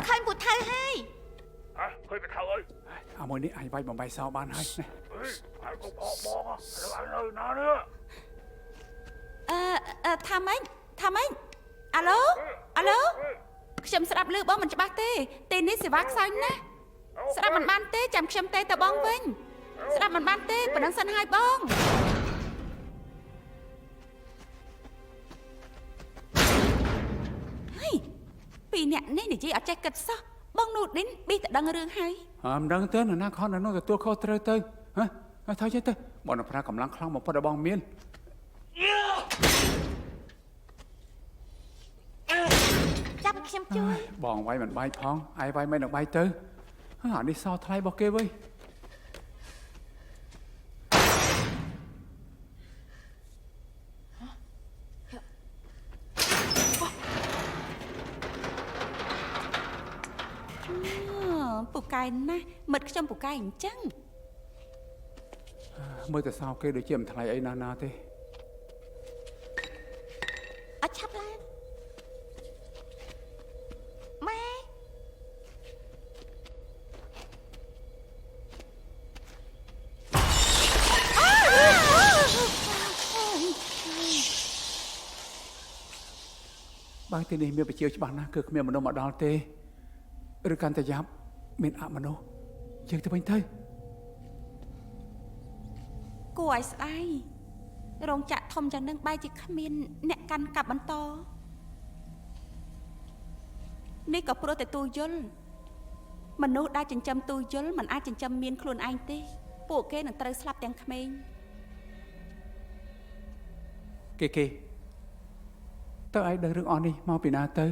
ឃើញពូថៅហើយឃើញពូថៅអើយអាមួយនេះអញវាយបំបីសោបានហើយអើកុំអកបងនៅណានេះថាម៉េចអាឡូខ្ញុំស្ដាប់ឮបងមិនច្បាស់ទេទីនេះសេវាខ្សោយណាស់ស្ដាប់មិនបានទេចាំខ្ញុំទេទៅបងវិញស្ដាប់មិនបានទេប៉ុណ្ណឹងសិនហើយបងហើយពីរអ្នកនេះនិយាយអត់ចេះគិតសោះបងនូឌីនប៊ីតដឹងរឿងហើយមិនដឹងទេនរណាខននៅនោះទទួលខុសត្រូវទៅថយចេះទៅបងនឹងប្រើកម្លាំងខ្លាំងបំផុតរបស់បងមានចាំខ្ញុំជួយបងវាយមិនបាយផងឯងវាយមិននឹងបាយទៅអានេះសោថ្លៃរបស់គេវិញពូកែណាស់មិត្តខ្ញុំពូកែអញ្ចឹងមើលទៅសោគេដូចជាមិនថ្លៃអីណាទេអត់ឆាប់ឡើងម៉ែបើទីនេះមានប្រជាច្បាស់ណាស់គឺគ្មានមនុស្សមកដល់ទេឬកាន់តែយ៉ាប់មានអមនុស្សយើងទៅវិញទៅគួរឲ្យស្ដាយរោងចក្រធំយ៉ាងនឹងបែរជាគ្មានអ្នកកាន់កាប់បន្តនេះក៏ព្រោះតែទូយល់មនុស្សដែលចិញ្ចឹមទូយល់មិនអាចចិញ្ចឹមមានខ្លួនឯងទេពួកគេនឹងត្រូវស្លាប់ទាំងក្មេងគេតើឯងដឹងរឿងអស់នេះមកពីណាទៅ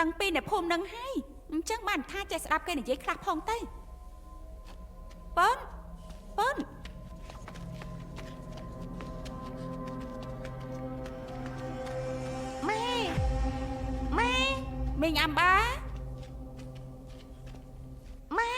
ដឹងពីអ្នកភូមិនឹងហើយអញ្ចឹងបានថាចេះស្ដាប់គេនិយាយខ្លះផងទៅប៉នម៉ែមីងអាំបាម៉ែ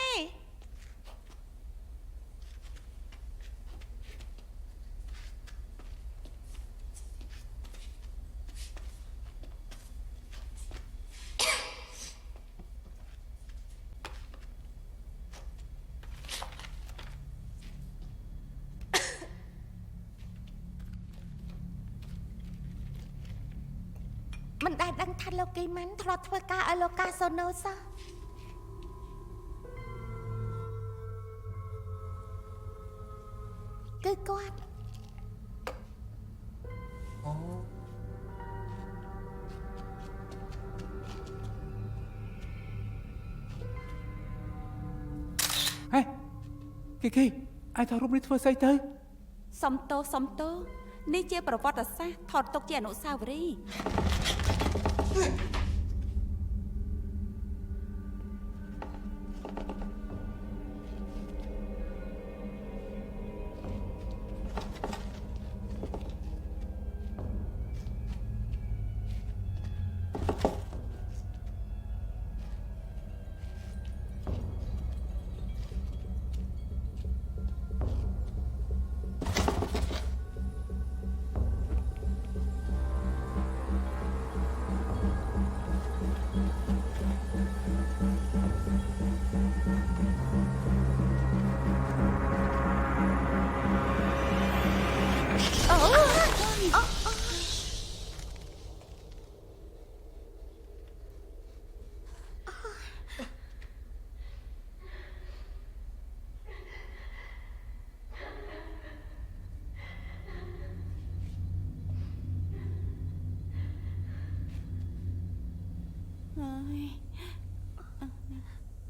មិនដែលដឹងថាលោកគីម៉ាន់ធ្លាប់ធ្វើការឲ្យលោកកាសូណូសោះគឺគាត់ហេគេឯងថតរូបនេះធ្វើស្អីទៅសំទោនេះជាប្រវត្តិសាស្ត្រថតទុកជាអនុស្សាវរីយ៍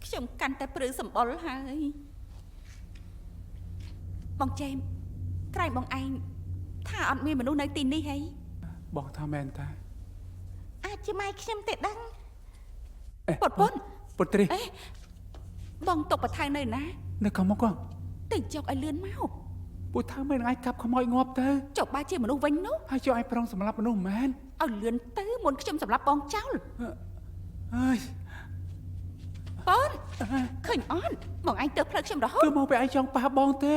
ខ្ញុំកាន់តែព្រឺសម្បុរហើយបងចេមក្រែងបងឯងថាអត់មានមនុស្សនៅទីនេះហីបងថាមែនតាអាចជាម៉ែខ្ញុំទេដឹងពុត្រីបងຕົកបថៅនៅណានៅខាងមុខទៅចុកឲ្យលឿនមកពូថាមិនអាចកាប់ខ្មោចងាប់ទៅចុកបើជាមនុស្សវិញនោះហើយចុះឲ្យប្រងសម្លាប់មនុស្សមែនឲ្យលឿនទៅមុនខ្ញុំសម្លាប់បងចោលអើយប៉នឃើញអត់បងឯងទៅផ្លូវខ្ញុំរហូតគឺមកពីឯងចង់ប៉ះបងទេ